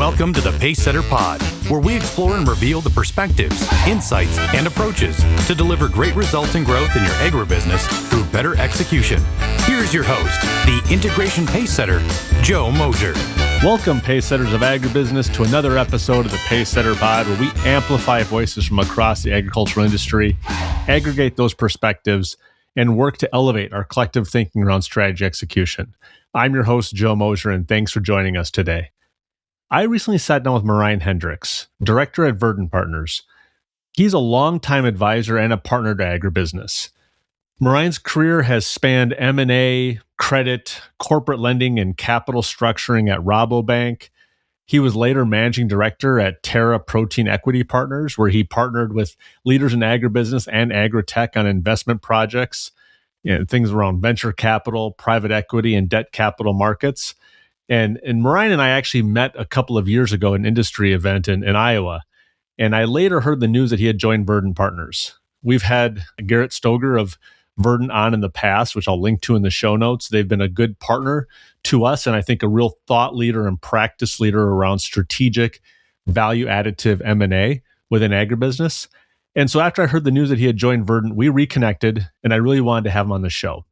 Welcome to the Pacesetter Pod, where we explore and reveal the perspectives, insights, and approaches to deliver great results and growth in your agribusiness through better execution. Here's your host, the Integration Pacesetter, Joe Mosier. Welcome, Pacesetters of Agribusiness, to another episode of the Pacesetter Pod, where we amplify voices from across the agricultural industry, aggregate those perspectives, and work to elevate our collective thinking around strategy execution. I'm your host, Joe Mosier, and thanks for joining us today. I recently sat down with Marijn Hendrickx, director at Verdant Partners. He's a longtime advisor and a partner to agribusiness. Marijn's career has spanned M&A, credit, corporate lending, and capital structuring at Rabobank. He was later managing director at Terra Protein Equity Partners, where he partnered with leaders in agribusiness and agritech on investment projects, things around venture capital, private equity, and debt capital markets. And Marijn and I actually met a couple of years ago at an industry event in Iowa. And I later heard the news that he had joined Verdant Partners. We've had Garrett Stoger of Verdant on in the past, which I'll link to in the show notes. They've been a good partner to us, and I think a real thought leader and practice leader around strategic, value additive M&A within agribusiness. And so after I heard the news that he had joined Verdant, we reconnected, and I really wanted to have him on the show.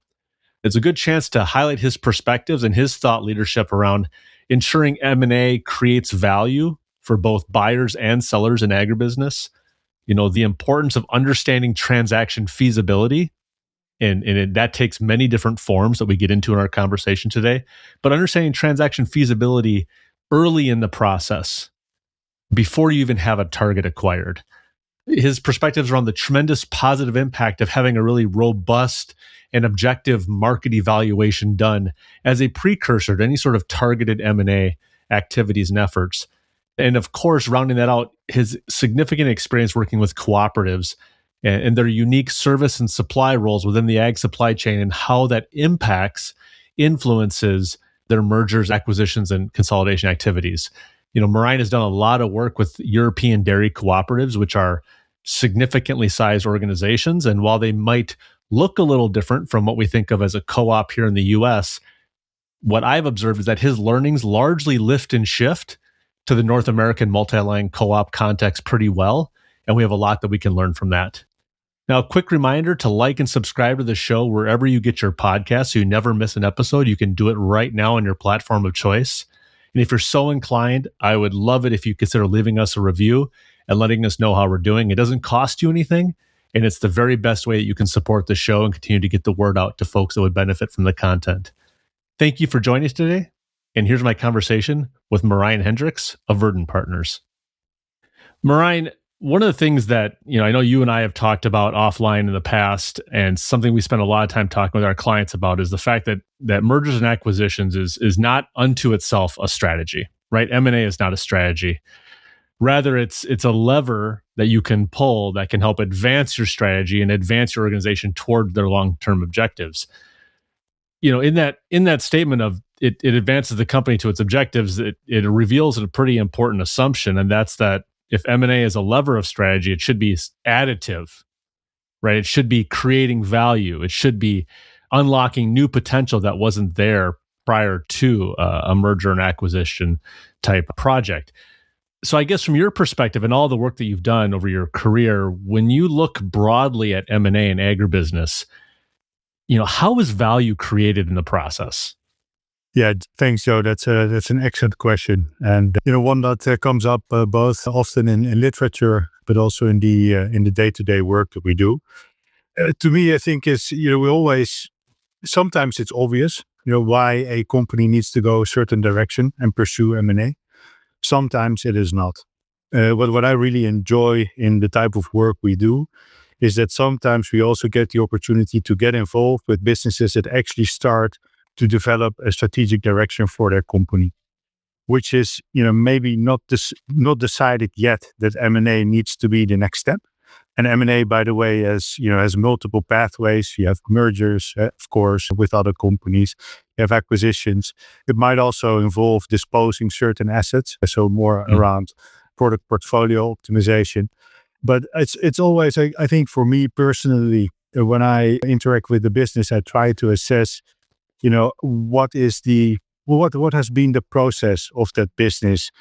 It's a good chance to highlight his perspectives and his thought leadership around ensuring M&A creates value for both buyers and sellers in agribusiness. You know, the importance of understanding transaction feasibility, and that takes many different forms that we get into in our conversation today. But understanding transaction feasibility early in the process, before you even have a target acquired. His perspectives around the tremendous positive impact of having a really robust and objective market evaluation done as a precursor to any sort of targeted M&A activities and efforts. And of course, rounding that out, his significant experience working with cooperatives and their unique service and supply roles within the ag supply chain and how that influences their mergers, acquisitions, and consolidation activities. You know, Marijn has done a lot of work with European dairy cooperatives, which are significantly sized organizations. And while they might look a little different from what we think of as a co-op here in the US, what I've observed is that his learnings largely lift and shift to the North American multi-line co-op context pretty well. And we have a lot that we can learn from that. Now, a quick reminder to like and subscribe to the show wherever you get your podcasts so you never miss an episode. You can do it right now on your platform of choice. And if you're so inclined, I would love it if you consider leaving us a review and letting us know how we're doing. It doesn't cost you anything, and it's the very best way that you can support the show and continue to get the word out to folks that would benefit from the content. Thank you for joining us today. And here's my conversation with Marijn Hendrickx of Verdant Partners. Marijn, one of the things that, I know you and I have talked about offline in the past, and something we spend a lot of time talking with our clients about, is the fact that mergers and acquisitions is not unto itself a strategy, right? M&A is not a strategy. Rather, it's a lever that you can pull that can help advance your strategy and advance your organization toward their long-term objectives. You know, in that statement of it advances the company to its objectives, it reveals a pretty important assumption, and that's that if M&A is a lever of strategy, it should be additive, right? It should be creating value. It should be unlocking new potential that wasn't there prior to a merger and acquisition type project. So I guess from your perspective and all the work that you've done over your career, when you look broadly at M&A and agribusiness, how is value created in the process? Yeah, thanks, Joe. That's an excellent question, and one that comes up both often in literature, but also in the day-to-day work that we do. To me, I think is we always, sometimes it's obvious why a company needs to go a certain direction and pursue M&A. Sometimes it is not. What I really enjoy in the type of work we do is that sometimes we also get the opportunity to get involved with businesses that actually start to develop a strategic direction for their company, which is maybe not decided yet that M&A needs to be the next step. And M&A, by the way, has multiple pathways. You have mergers, of course, with other companies. You have acquisitions. It might also involve disposing certain assets, so more around product portfolio optimization. But it's always, I think, for me personally, when I interact with the business, I try to assess, what has been the process of that business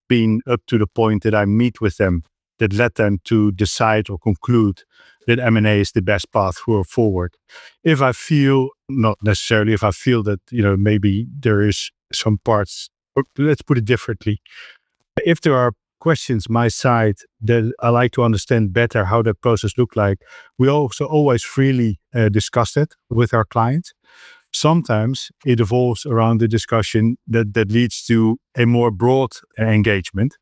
been up to the point that I meet with them that led them to decide or conclude that M&A is the best path forward. If I feel, not necessarily, if I feel that, maybe there is some parts, or let's put it differently. If there are questions my side that I like to understand better how that process look like, we also always freely discuss it with our clients. Sometimes it evolves around the discussion that leads to a more broad engagement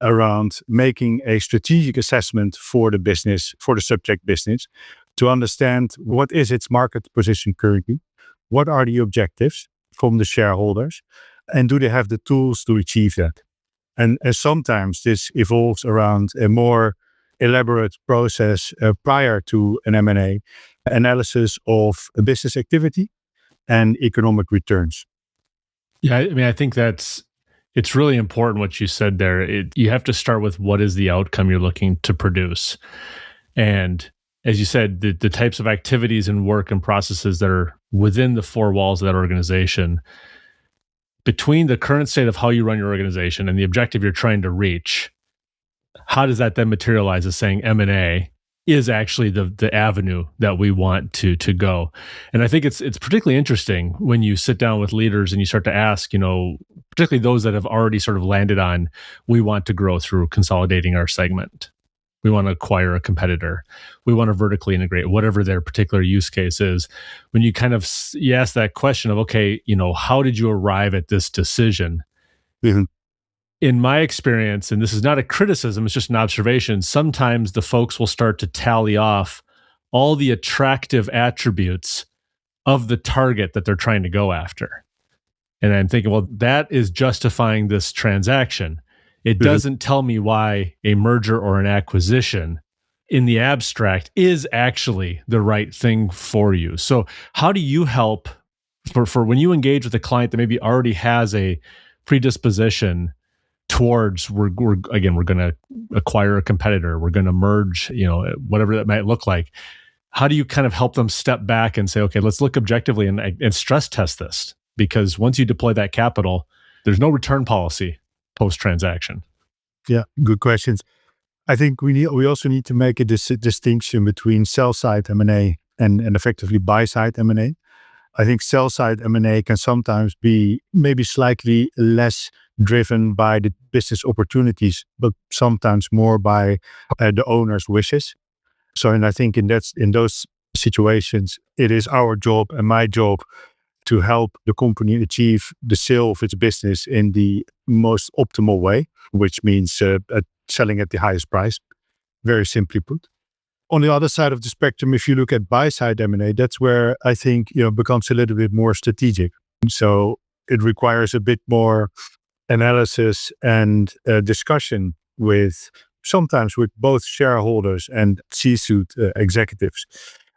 around making a strategic assessment for the business, for the subject business, to understand what is its market position currently, what are the objectives from the shareholders, and do they have the tools to achieve that? And sometimes this evolves around a more elaborate process prior to an M&A analysis of a business activity and economic returns. Yeah, I mean, I think it's really important what you said there. You have to start with what is the outcome you're looking to produce. And as you said, the types of activities and work and processes that are within the four walls of that organization, between the current state of how you run your organization and the objective you're trying to reach, how does that then materialize as saying M&A is actually the avenue that we want to go? And I think it's particularly interesting when you sit down with leaders and you start to ask, particularly those that have already sort of landed on, we want to grow through consolidating our segment. We want to acquire a competitor. We want to vertically integrate, whatever their particular use case is. When you kind of you ask that question of, okay, how did you arrive at this decision? Mm-hmm. In my experience, and this is not a criticism, it's just an observation, sometimes the folks will start to tally off all the attractive attributes of the target that they're trying to go after. And I'm thinking, well, that is justifying this transaction. It doesn't tell me why a merger or an acquisition in the abstract is actually the right thing for you. So how do you help for when you engage with a client that maybe already has a predisposition towards we're going to acquire a competitor, we're going to merge, whatever that might look like. How do you kind of help them step back and say, okay, let's look objectively and stress test this? Because once you deploy that capital, there's no return policy post-transaction. Yeah, good questions. I think we also need to make a distinction between sell-side M&A and effectively buy-side M&A. I think sell-side M&A can sometimes be maybe slightly less driven by the business opportunities, but sometimes more by the owner's wishes. So, and I think in those situations, it is our job and my job to help the company achieve the sale of its business in the most optimal way, which means selling at the highest price, very simply put. On the other side of the spectrum, if you look at buy-side M&A, that's where I think becomes a little bit more strategic. So it requires a bit more analysis and discussion sometimes with both shareholders and C-suite executives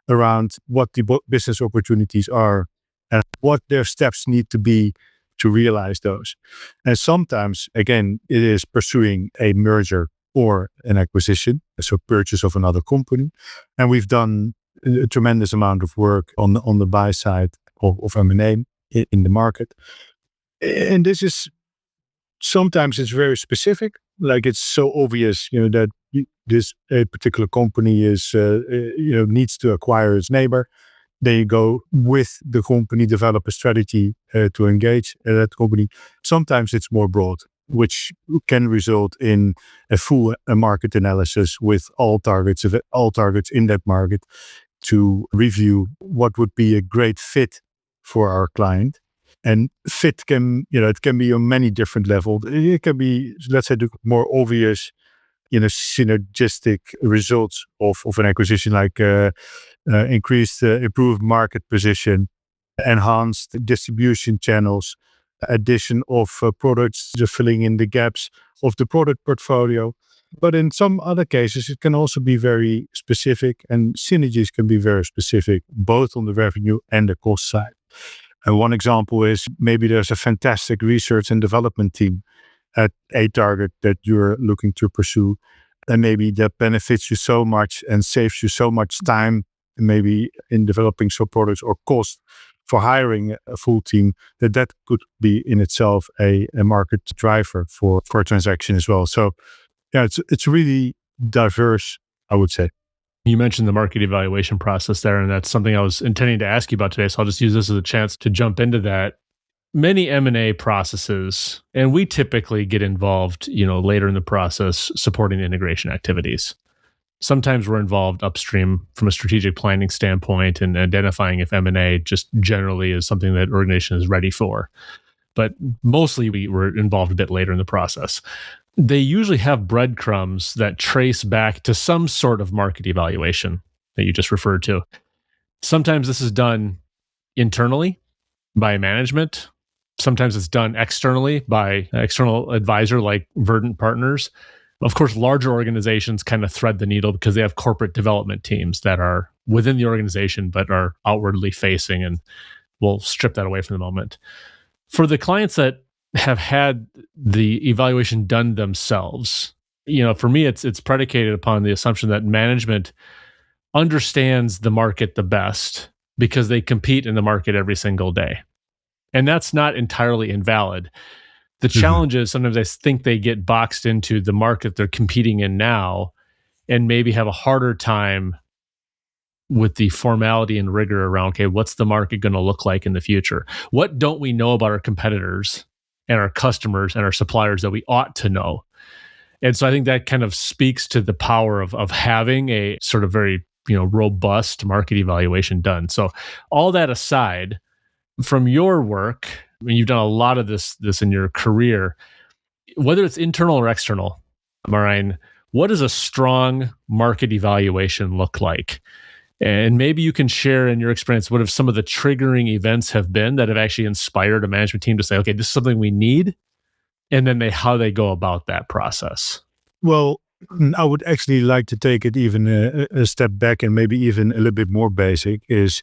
around what the business opportunities are and what their steps need to be to realize those. And sometimes, again, it is pursuing a merger or an acquisition, so purchase of another company. And we've done a tremendous amount of work on the buy side of M&A in the market. And this is, sometimes it's very specific, like it's so obvious, that this a particular company is, needs to acquire its neighbor. They go with the company, develop a strategy to engage that company. Sometimes it's more broad, which can result in a full market analysis with all targets in that market to review what would be a great fit for our client. And fit it can be on many different levels. It can be, let's say, the more obvious, synergistic results of an acquisition, like improved market position, enhanced distribution channels, addition of products, just filling in the gaps of the product portfolio. But in some other cases, it can also be very specific, and synergies can be very specific, both on the revenue and the cost side. And one example is maybe there's a fantastic research and development team at a target that you're looking to pursue. And maybe that benefits you so much and saves you so much time, maybe in developing some products or cost for hiring a full team, that could be in itself a market driver for a transaction as well. So yeah, it's really diverse, I would say. You mentioned the market evaluation process there, and that's something I was intending to ask you about today. So I'll just use this as a chance to jump into that. Many M&A processes, and we typically get involved, later in the process supporting integration activities. Sometimes we're involved upstream from a strategic planning standpoint and identifying if M&A just generally is something that organization is ready for. But mostly we were involved a bit later in the process. They usually have breadcrumbs that trace back to some sort of market evaluation that you just referred to. Sometimes this is done internally by management. Sometimes it's done externally by an external advisor like Verdant Partners. Of course, larger organizations kind of thread the needle because they have corporate development teams that are within the organization but are outwardly facing, and we'll strip that away for the moment. For the clients that have had the evaluation done themselves, for me, it's predicated upon the assumption that management understands the market the best because they compete in the market every single day. And that's not entirely invalid. The challenge is sometimes I think they get boxed into the market they're competing in now and maybe have a harder time with the formality and rigor around, okay, what's the market going to look like in the future? What don't we know about our competitors and our customers and our suppliers that we ought to know? And so I think that kind of speaks to the power of having a sort of very, robust market evaluation done. So all that aside, from your work, you've done a lot of this in your career, whether it's internal or external, Marijn, what does a strong market evaluation look like? And maybe you can share in your experience what have some of the triggering events have been that have actually inspired a management team to say, okay, this is something we need, and then how they go about that process. Well, I would actually like to take it even a step back and maybe even a little bit more basic. Is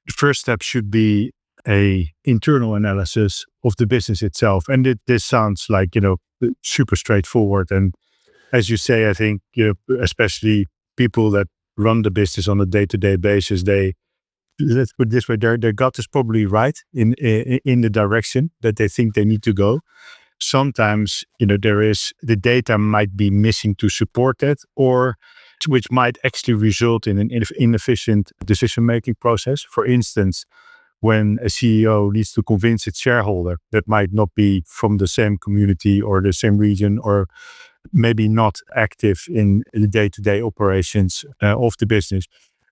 the first step should be a internal analysis of the business itself. And this sounds like, super straightforward. And as you say, I think, especially people that run the business on a day-to-day basis, let's put it this way, their gut is probably right in the direction that they think they need to go. Sometimes, the data might be missing to support that, or which might actually result in an inefficient decision-making process. For instance, when a CEO needs to convince its shareholder that might not be from the same community or the same region, or maybe not active in the day-to-day operations of the business.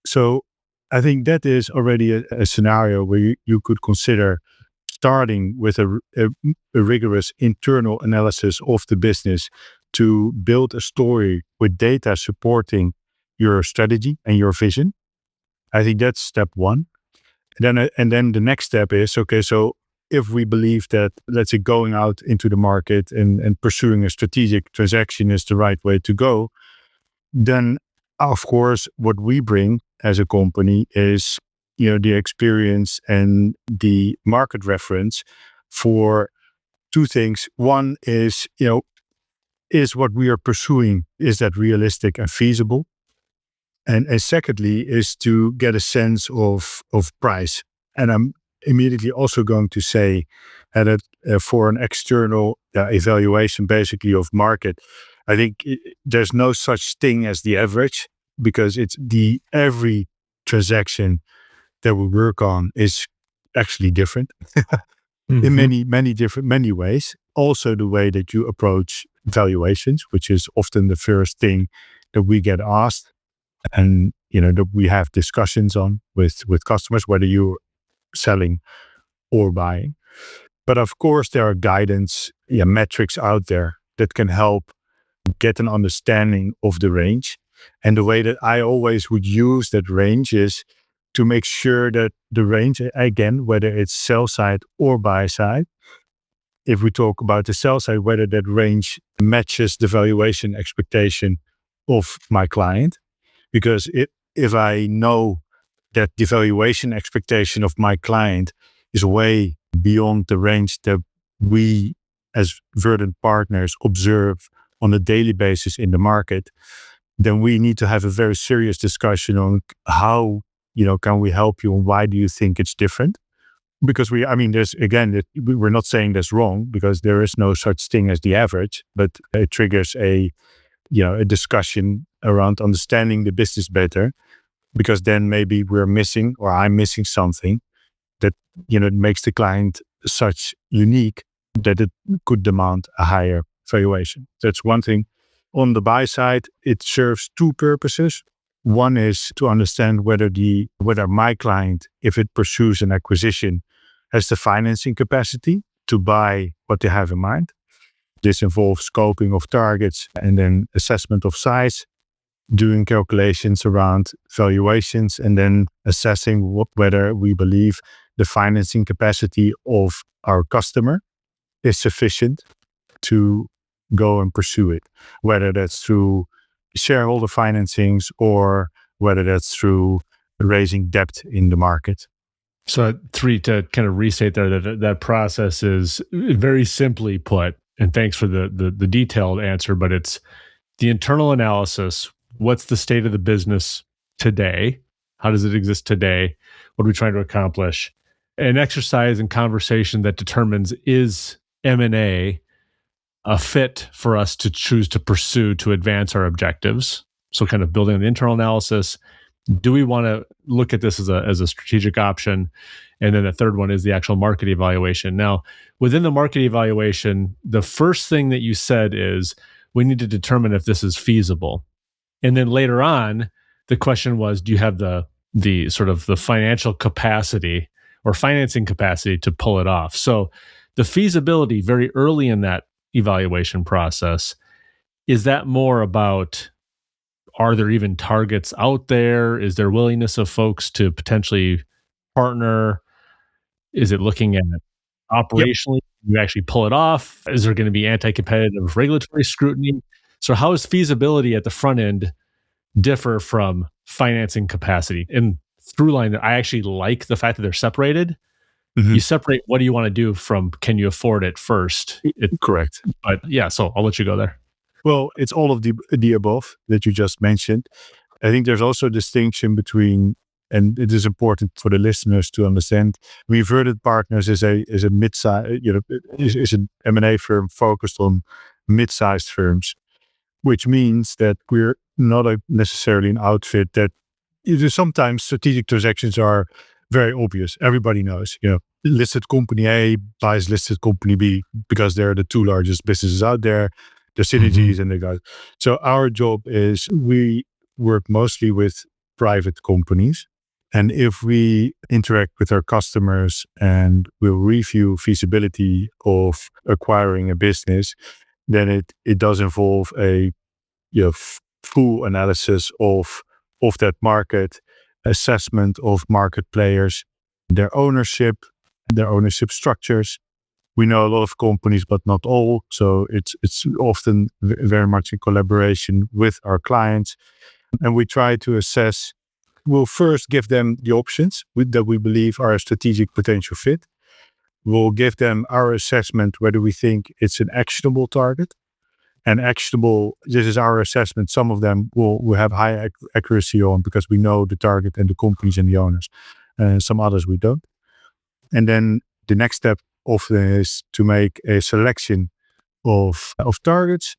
So I think that is already a scenario where you could consider starting with a rigorous internal analysis of the business to build a story with data supporting your strategy and your vision. I think that's step one. And then the next step is, okay, so if we believe that, let's say, going out into the market and pursuing a strategic transaction is the right way to go, then of course, what we bring as a company is, the experience and the market reference for two things. One is, is what we are pursuing, is that realistic and feasible? And secondly is to get a sense of price. And I'm immediately also going to say that for an external evaluation, basically, of market, I think there's no such thing as the average, because it's every transaction that we work on is actually different in many ways. Also, the way that you approach valuations, which is often the first thing that we get asked, and that we have discussions on with customers, whether you're selling or buying. But of course, there are guidance metrics out there that can help get an understanding of the range. And the way that I always would use that range is to make sure that the range, again, whether it's sell side or buy side, if we talk about the sell side, whether that range matches the valuation expectation of my client. Because if I know that the valuation expectation of my client is way beyond the range that we as Verdant Partners observe on a daily basis in the market, then we need to have a very serious discussion on how, can we help you, and why do you think it's different? because we're not saying that's wrong, because there is no such thing as the average, but it triggers a discussion around understanding the business better, because then maybe we're missing, or I'm missing something that, it makes the client such unique that it could demand a higher valuation. That's one thing. On the buy side, it serves two purposes. One is to understand whether my client, if it pursues an acquisition, has the financing capacity to buy what they have in mind. This involves scoping of targets and then assessment of size, doing calculations around valuations, and then assessing whether we believe the financing capacity of our customer is sufficient to go and pursue it, whether that's through shareholder financings or whether that's through raising debt in the market. So 3, to kind of restate there, that process is very simply put, and thanks for the detailed answer, but it's the internal analysis. What's the state of the business today? How does it exist today? What are we trying to accomplish? An exercise and conversation that determines, is M&A a fit for us to choose to pursue to advance our objectives? So kind of building an internal analysis. Do we want to look at this as a strategic option? And then the third one is the actual market evaluation. Now, within the market evaluation, the first thing that you said is we need to determine if this is feasible. And then later on, the question was, do you have the sort of the financial capacity or financing capacity to pull it off? So the feasibility very early in that evaluation process, is that more about, are there even targets out there? Is there willingness of folks to potentially partner? Is it looking at operationally, you actually pull it off? Is there going to be anti-competitive regulatory scrutiny? So how does feasibility at the front end differ from financing capacity? And through line, I actually like the fact that they're separated. Mm-hmm. You separate what do you want to do from can you afford it first? Correct. But yeah, so I'll let you go there. Well, it's all of the above that you just mentioned. I think there's also a distinction between, and it is important for the listeners to understand, Verdant Partners is a mid-size, is an M&A firm focused on mid-sized firms, which means that we're not necessarily an outfit that sometimes strategic transactions are very obvious. Everybody knows, listed company A buys listed company B because they're the two largest businesses out there. The synergies and the guys. So our job is we work mostly with private companies. And if we interact with our customers and we'll review feasibility of acquiring a business, then it does involve a full analysis of that market, assessment of market players, their ownership structures. We know a lot of companies, but not all. So it's often very much in collaboration with our clients. And we try to assess, we'll first give them the options that we believe are a strategic potential fit. We'll give them our assessment whether we think it's an actionable target. And actionable, this is our assessment. Some of them will have high accuracy on because we know the target and the companies and the owners. Some others we don't. And then the next step often is to make a selection of targets,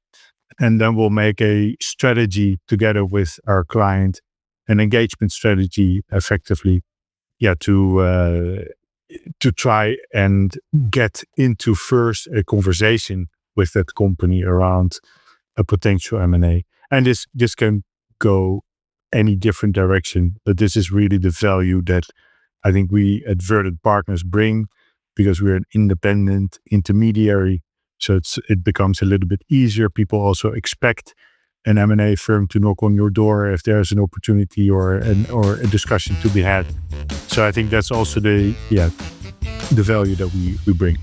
and then we'll make a strategy together with our client, an engagement strategy, effectively, to try and get into first a conversation with that company around a potential M&A. And this can go any different direction, but this is really the value that I think we at Verdant Partners bring, because we're an independent intermediary. So it becomes a little bit easier. People also expect an M&A firm to knock on your door if there's an opportunity or a discussion to be had. So I think that's also the value that we bring.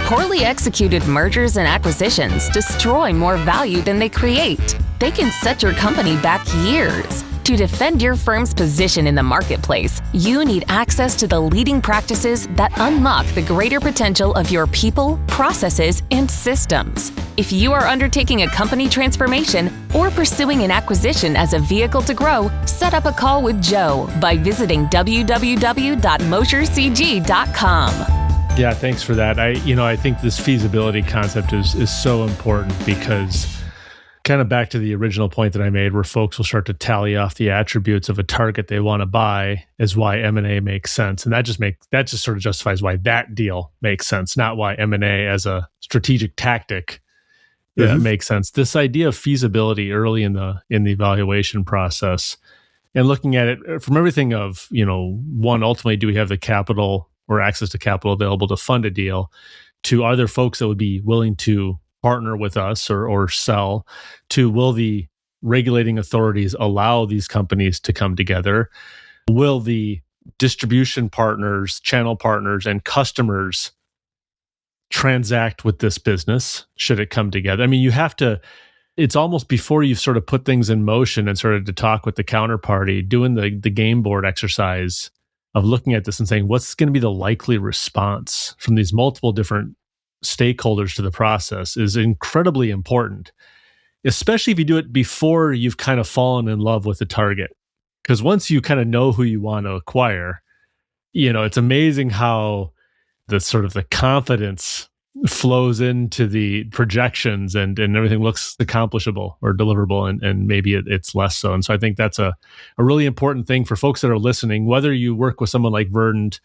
Poorly executed mergers and acquisitions destroy more value than they create. They can set your company back years. To defend your firm's position in the marketplace, you need access to the leading practices that unlock the greater potential of your people, processes, and systems. If you are undertaking a company transformation or pursuing an acquisition as a vehicle to grow, set up a call with Joe by visiting www.moshercg.com. Yeah, thanks for that. I think this feasibility concept is so important because kind of back to the original point that I made where folks will start to tally off the attributes of a target they want to buy is why M&A makes sense. And that just sort of justifies why that deal makes sense, not why M&A as a strategic tactic makes sense. This idea of feasibility early in the evaluation process and looking at it from everything of, one, ultimately, do we have the capital or access to capital available to fund a deal, to are there folks that would be willing to partner with us or sell, to will the regulating authorities allow these companies to come together? Will the distribution partners, channel partners, and customers transact with this business should it come together? I mean, it's almost before you've sort of put things in motion and started to talk with the counterparty, doing the game board exercise of looking at this and saying, what's going to be the likely response from these multiple different stakeholders to the process is incredibly important, especially if you do it before you've kind of fallen in love with the target. Because once you kind of know who you want to acquire, it's amazing how the sort of the confidence flows into the projections and everything looks accomplishable or deliverable, and maybe it's less so. And so I think that's a really important thing for folks that are listening, whether you work with someone like Verdant,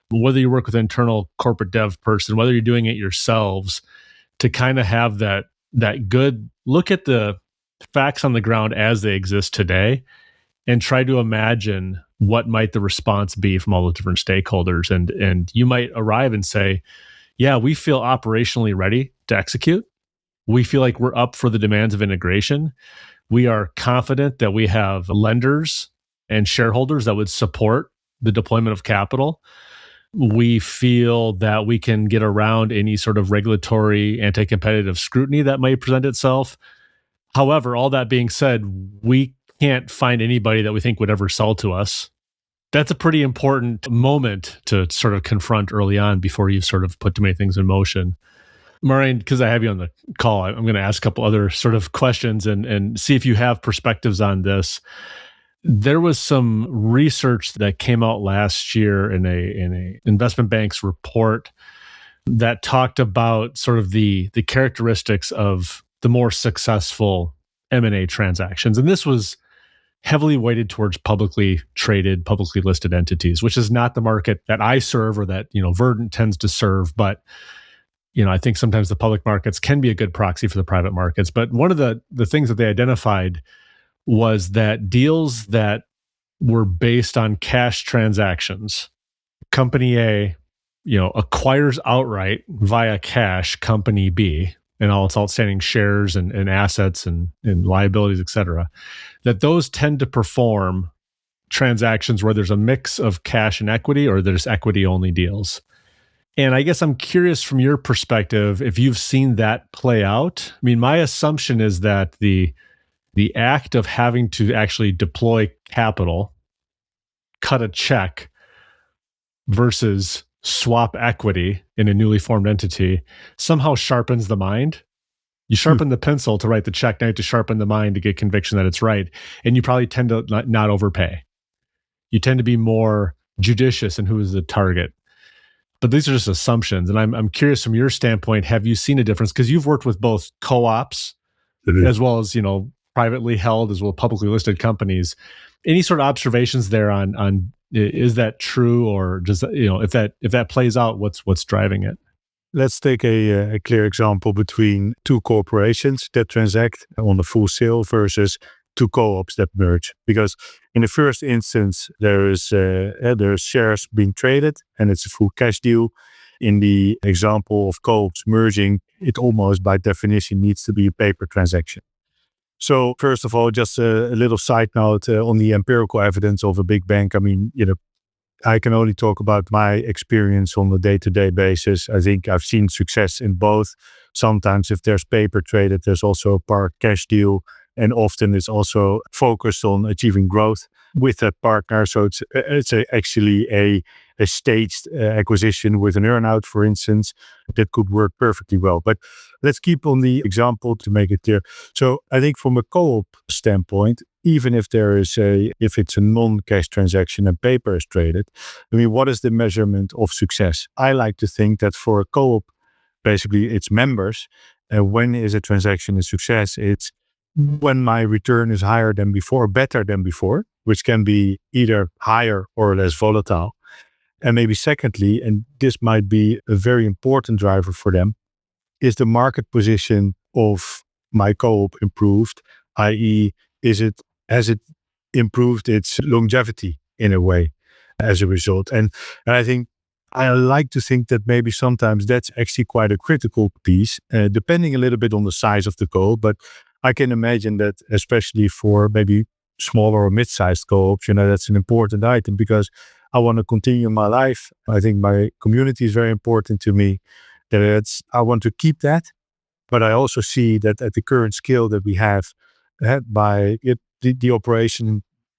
whether you work with an internal corporate dev person, whether you're doing it yourselves, to kind of have that good look at the facts on the ground as they exist today and try to imagine what might the response be from all the different stakeholders. And you might arrive and say, yeah, we feel operationally ready to execute. We feel like we're up for the demands of integration. We are confident that we have lenders and shareholders that would support the deployment of capital. We feel that we can get around any sort of regulatory anti-competitive scrutiny that might present itself. However, all that being said, we can't find anybody that we think would ever sell to us. That's a pretty important moment to sort of confront early on before you've sort of put too many things in motion. Marijn, because I have you on the call, I'm going to ask a couple other sort of questions and see if you have perspectives on this. There was some research that came out last year in a investment bank's report that talked about sort of the characteristics of the more successful M&A transactions. And this was heavily weighted towards publicly traded, publicly listed entities, which is not the market that I serve or that, Verdant tends to serve. But, I think sometimes the public markets can be a good proxy for the private markets. But one of the things that they identified was that deals that were based on cash transactions, company A, acquires outright via cash company B and all its outstanding shares and assets and liabilities, et cetera, that those tend to perform transactions where there's a mix of cash and equity or there's equity-only deals. And I guess I'm curious from your perspective if you've seen that play out. I mean, my assumption is that the act of having to actually deploy capital, cut a check versus swap equity in a newly formed entity somehow sharpens the mind. You sharpen the pencil to write the check. Now you have to sharpen the mind to get conviction that it's right. And you probably tend to not overpay. You tend to be more judicious in who is the target. But these are just assumptions. And I'm curious from your standpoint, have you seen a difference? Because you've worked with both co-ops as well as, privately held as well as publicly listed companies. Any sort of observations there on is that true, or does if that plays out, what's driving it? Let's take a clear example between two corporations that transact on a full sale versus two co-ops that merge. Because in the first instance, there's shares being traded and it's a full cash deal. In the example of co-ops merging, it almost by definition needs to be a paper transaction. So first of all, just a little side note on the empirical evidence of a big bank. I mean, I can only talk about my experience on a day-to-day basis. I think I've seen success in both. Sometimes if there's paper traded, there's also a part cash deal. And often it's also focused on achieving growth with that partner. So it's actually a a staged acquisition with an earnout, for instance, that could work perfectly well. But let's keep on the example to make it clear. So I think from a co-op standpoint, even if if it's a non-cash transaction and paper is traded, I mean, what is the measurement of success? I like to think that for a co-op, basically its members, when is a transaction a success? It's when my return is higher than before, better than before, which can be either higher or less volatile. And maybe secondly, and this might be a very important driver for them, is the market position of my co-op improved, i.e., has it improved its longevity in a way as a result? And I think I like to think that maybe sometimes that's actually quite a critical piece, depending a little bit on the size of the co-op. But I can imagine that especially for maybe smaller or mid-sized co-ops, that's an important item because I want to continue my life. I think my community is very important to me. I want to keep that, but I also see that at the current scale that we have, the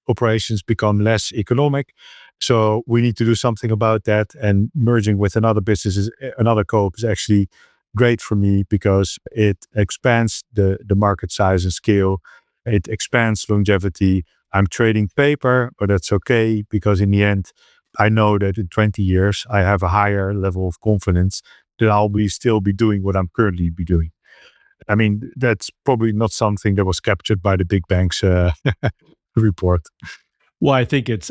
operations become less economic. So we need to do something about that. And merging with another co-op is actually great for me because it expands the market size and scale. It expands longevity. I'm trading paper, but that's okay because in the end, I know that in 20 years, I have a higher level of confidence that I'll still be doing what I'm currently doing. I mean, that's probably not something that was captured by the big banks report. Well, I think that's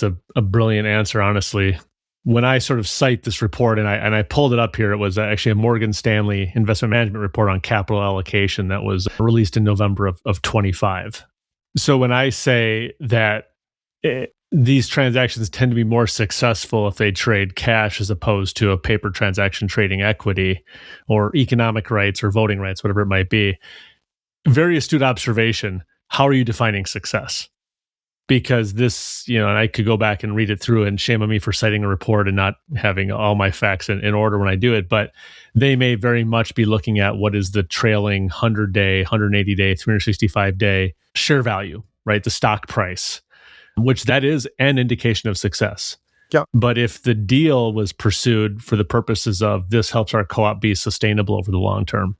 a brilliant answer, honestly. When I sort of cite this report, and I pulled it up here, it was actually a Morgan Stanley investment management report on capital allocation that was released in November of 25. So when I say that these transactions tend to be more successful if they trade cash as opposed to a paper transaction trading equity or economic rights or voting rights, whatever it might be, very astute observation. How are you defining success? Because this, and I could go back and read it through, and shame on me for citing a report and not having all my facts in order when I do it, but they may very much be looking at what is the trailing 100-day, 180-day, 365-day share value, right? The stock price, which that is an indication of success. Yeah. But if the deal was pursued for the purposes of this helps our co-op be sustainable over the long term,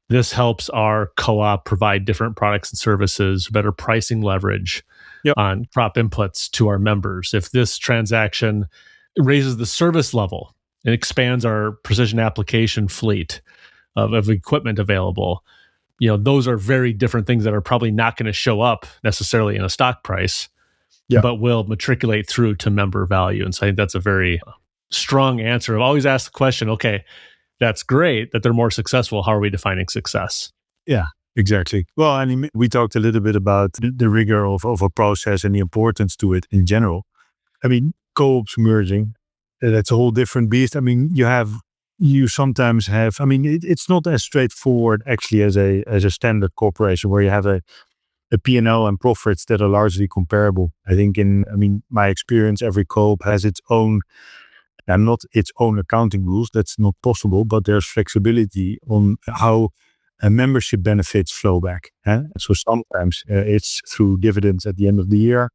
this helps our co-op provide different products and services, better pricing leverage, on crop inputs to our members. If this transaction raises the service level and expands our precision application fleet of equipment available, those are very different things that are probably not going to show up necessarily in a stock price, but will matriculate through to member value. And so I think that's a very strong answer. I've always asked the question, okay, that's great that they're more successful. How are we defining success? Yeah. Exactly. Well, I mean, we talked a little bit about the rigor of a process and the importance to it in general. I mean, co-ops merging, that's a whole different beast. I mean, you sometimes have, it's not as straightforward actually as a standard corporation where you have a P&L and profits that are largely comparable. I think my experience, every co-op has its own, and not its own accounting rules. That's not possible, but there's flexibility on how membership benefits flow back. So sometimes it's through dividends at the end of the year,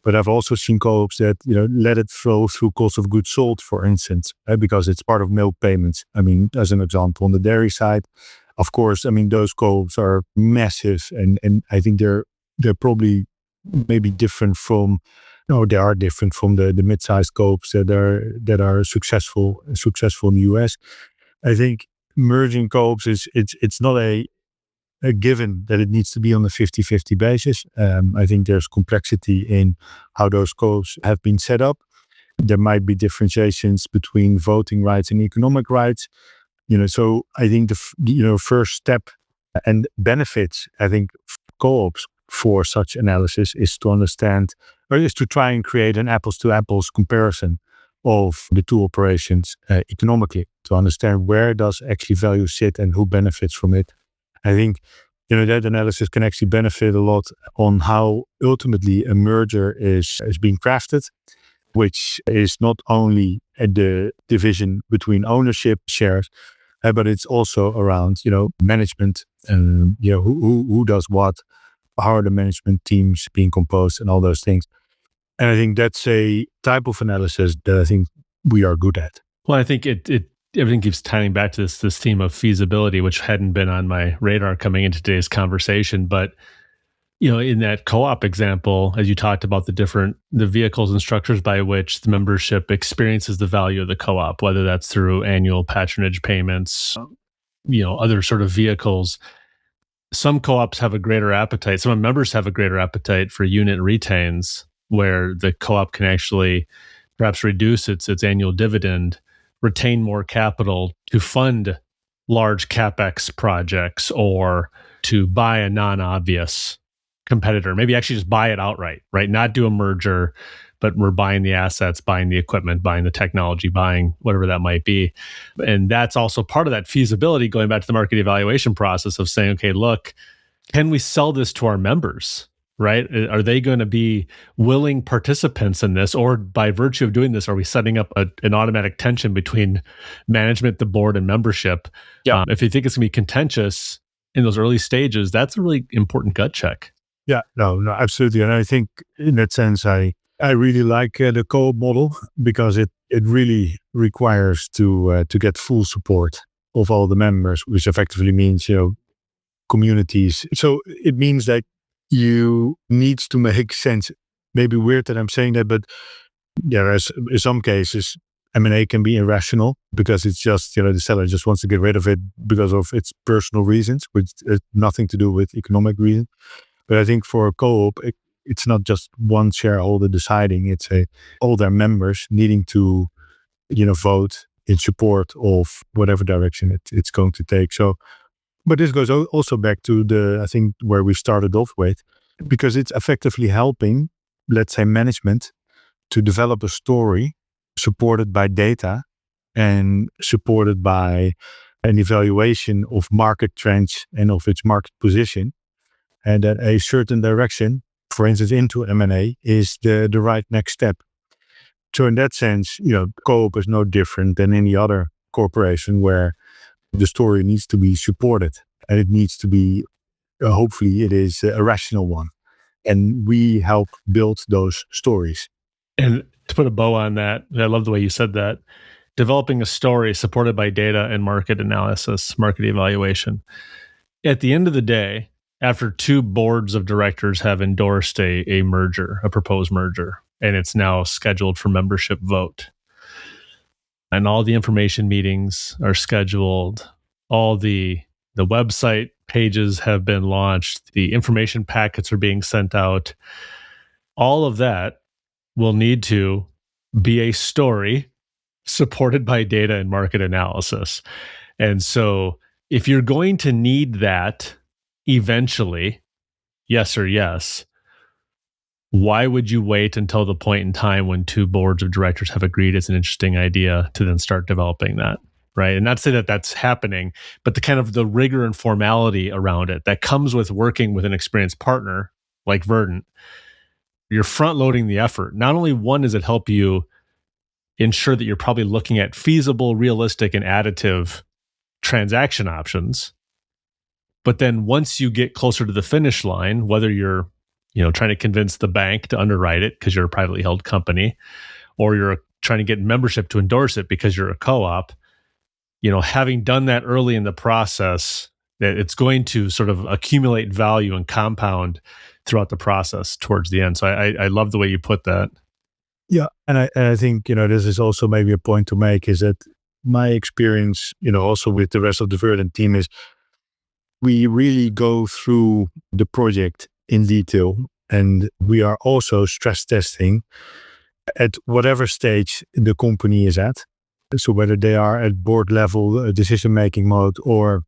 but I've also seen co-ops that let it flow through cost of goods sold, for instance, because it's part of milk payments. I mean, as an example, on the dairy side, of course, those co-ops are massive, and I think they're probably maybe different from. No, they are different from the mid-sized co-ops that are successful in the US. I think merging co-ops it's not a given that it needs to be on a 50-50 basis. I think there's complexity in how those co-ops have been set up. There might be differentiations between voting rights and economic rights. So I think the first step and benefits, I think, co-ops for such analysis is to understand, or is to try and create an apples to apples comparison of the two operations economically, to understand where does actually value sit and who benefits from it. I think that analysis can actually benefit a lot on how ultimately a merger is being crafted, which is not only at the division between ownership shares, but it's also around management and who does what, how are the management teams being composed, and all those things. And I think that's a type of analysis that I think we are good at. Well, I think it everything keeps tying back to this theme of feasibility, which hadn't been on my radar coming into today's conversation. But in that co-op example, as you talked about the vehicles and structures by which the membership experiences the value of the co-op, whether that's through annual patronage payments, other sort of vehicles. Some co-ops have a greater appetite. Some members have a greater appetite for unit retains, where the co-op can actually perhaps reduce its annual dividend, retain more capital to fund large CapEx projects or to buy a non-obvious competitor, maybe actually just buy it outright, right? Not do a merger, but we're buying the assets, buying the equipment, buying the technology, buying whatever that might be. And that's also part of that feasibility, going back to the market evaluation process of saying, okay, look, can we sell this to our members, right? Are they going to be willing participants in this? Or by virtue of doing this, are we setting up an automatic tension between management, the board, and membership? Yeah. If you think it's going to be contentious in those early stages, that's a really important gut check. Yeah, no, absolutely. And I think in that sense, I really like the co-op model because it really requires to get full support of all the members, which effectively means, communities. So it means that you need to make sense. Maybe weird that I'm saying that, but in some cases, M&A can be irrational because it's just, the seller just wants to get rid of it because of its personal reasons, which has nothing to do with economic reasons. But I think for a co-op, it's not just one shareholder deciding, it's all their members needing to, vote in support of whatever direction it's going to take. So, but this goes also back to I think where we started off with, because it's effectively helping, let's say, management to develop a story supported by data and supported by an evaluation of market trends and of its market position. And that a certain direction, for instance, into M&A, is the right next step. So in that sense, co-op is no different than any other corporation where the story needs to be supported. And it needs to be, hopefully it is a rational one. And we help build those stories. And to put a bow on that, I love the way you said that, developing a story supported by data and market analysis, market evaluation. At the end of the day, after two boards of directors have endorsed a merger, a proposed merger, and it's now scheduled for membership vote, and all the information meetings are scheduled, all the website pages have been launched, the information packets are being sent out, all of that will need to be a story supported by data and market analysis. And so if you're going to need that eventually, yes or yes, why would you wait until the point in time when two boards of directors have agreed it's an interesting idea to then start developing that, right? And not to say that that's happening, but the kind of the rigor and formality around it that comes with working with an experienced partner like Verdant. You're front loading the effort. Not only one, does it help you ensure that you're probably looking at feasible, realistic, and additive transaction options, but then once you get closer to the finish line, whether you're trying to convince the bank to underwrite it because you're a privately held company, or you're trying to get membership to endorse it because you're a co-op, having done that early in the process, that it's going to sort of accumulate value and compound throughout the process towards the end. So I love the way you put that. Yeah, and I think this is also maybe a point to make, is that my experience, also with the rest of the Verdant team, is we really go through the project in detail, and we are also stress testing at whatever stage the company is at. So whether they are at board level decision-making mode or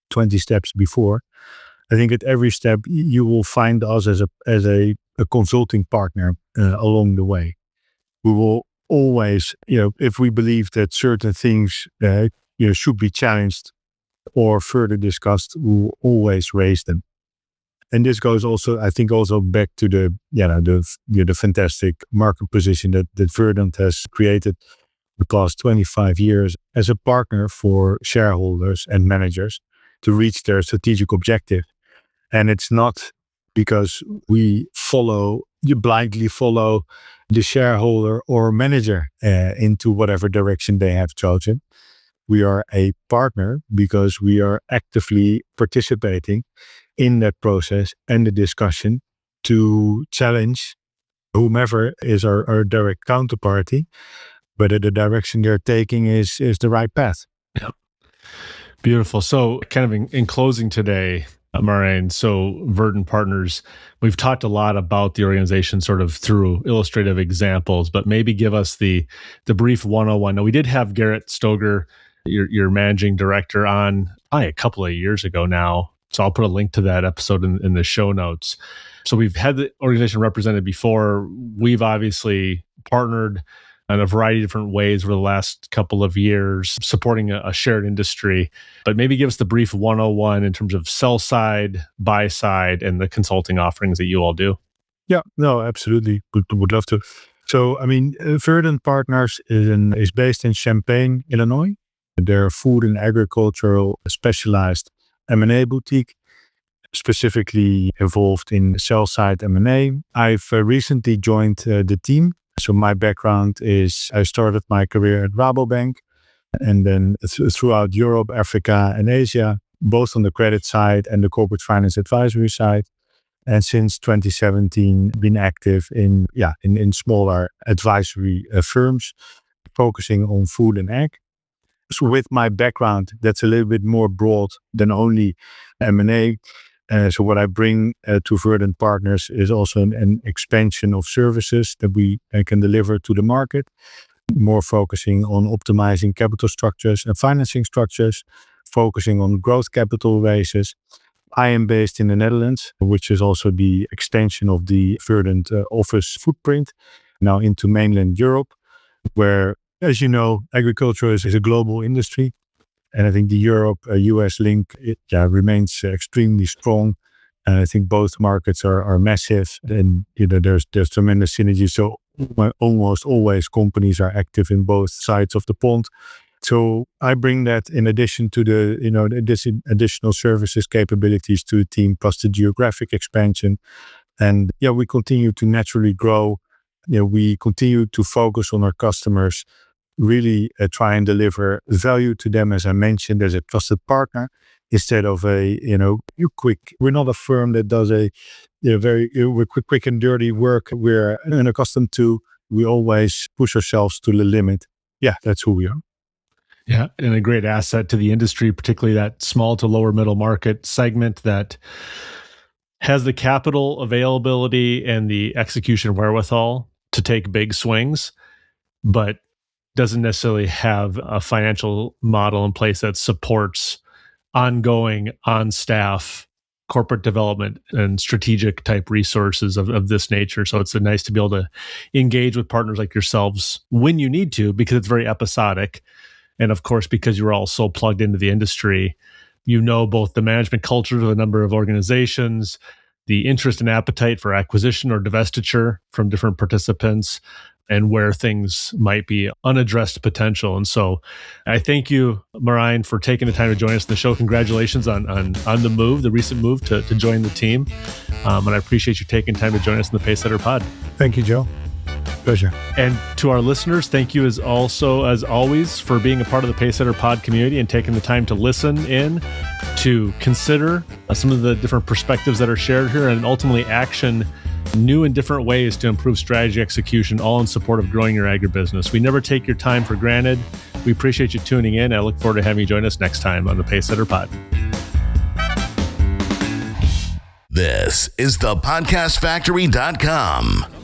20 steps before, I think at every step you will find us as a consulting partner along the way. We will always, if we believe that certain things should be challenged or further discussed, we will always raise them. And this goes also, I think, also back to the fantastic market position that Verdant has created the past 25 years as a partner for shareholders and managers to reach their strategic objective. And it's not because we follow you blindly follow the shareholder or manager into whatever direction they have chosen. We are a partner because we are actively participating in that process and the discussion to challenge whomever is our direct counterparty, whether the direction they're taking is the right path. Yep. Beautiful. So kind of in closing today, Marijn, so Verdant Partners, we've talked a lot about the organization sort of through illustrative examples, but maybe give us the brief 101. Now, we did have Garrett Stoger, your managing director, on a couple of years ago now. So I'll put a link to that episode in the show notes. So we've had the organization represented before. We've obviously partnered in a variety of different ways over the last couple of years, supporting a shared industry. But maybe give us the brief 101 in terms of sell side, buy side, and the consulting offerings that you all do. Yeah, no, absolutely. Would love to. So, Verdant Partners is based in Champaign, Illinois. They're a food and agricultural specialized M&A boutique, specifically involved in sell-side M&A. I've recently joined the team. So my background is I started my career at Rabobank and then throughout Europe, Africa, and Asia, both on the credit side and the corporate finance advisory side. And since 2017, been active in smaller advisory firms, focusing on food and ag. So with my background, that's a little bit more broad than only M&A. So what I bring to Verdant Partners is also an expansion of services that we can deliver to the market, more focusing on optimizing capital structures and financing structures, focusing on growth capital raises. I am based in the Netherlands, which is also the extension of the Verdant office footprint now into mainland Europe, where, as you know, agriculture is a global industry. And I think the Europe-US link remains extremely strong. And I think both markets are massive, and there's tremendous synergy. So almost always companies are active in both sides of the pond. So I bring that in addition to the additional services capabilities to the team, plus the geographic expansion. And we continue to naturally grow. We continue to focus on our customers, really try and deliver value to them, as I mentioned, as a trusted partner, instead of we're not a firm that does we're quick and dirty work we're accustomed to. We always push ourselves to the limit. Yeah, that's who we are. Yeah, and a great asset to the industry, particularly that small to lower middle market segment that has the capital availability and the execution wherewithal to take big swings, but doesn't necessarily have a financial model in place that supports ongoing on-staff corporate development and strategic type resources of this nature. So it's nice to be able to engage with partners like yourselves when you need to, because it's very episodic. And of course, because you're all so plugged into the industry, both the management cultures of a number of organizations, the interest and appetite for acquisition or divestiture from different participants, and where things might be unaddressed potential. And so I thank you, Marijn, for taking the time to join us on the show. Congratulations on the recent move to join the team. And I appreciate you taking time to join us in the Pacesetter Pod. Thank you, Joe. Pleasure. And to our listeners, thank you as always, for being a part of the Pacesetter Pod community and taking the time to listen in, to consider some of the different perspectives that are shared here, and ultimately action new and different ways to improve strategy execution, all in support of growing your agribusiness. We never take your time for granted. We appreciate you tuning in. I look forward to having you join us next time on the Pacesetter Pod. This is the podcastfactory.com.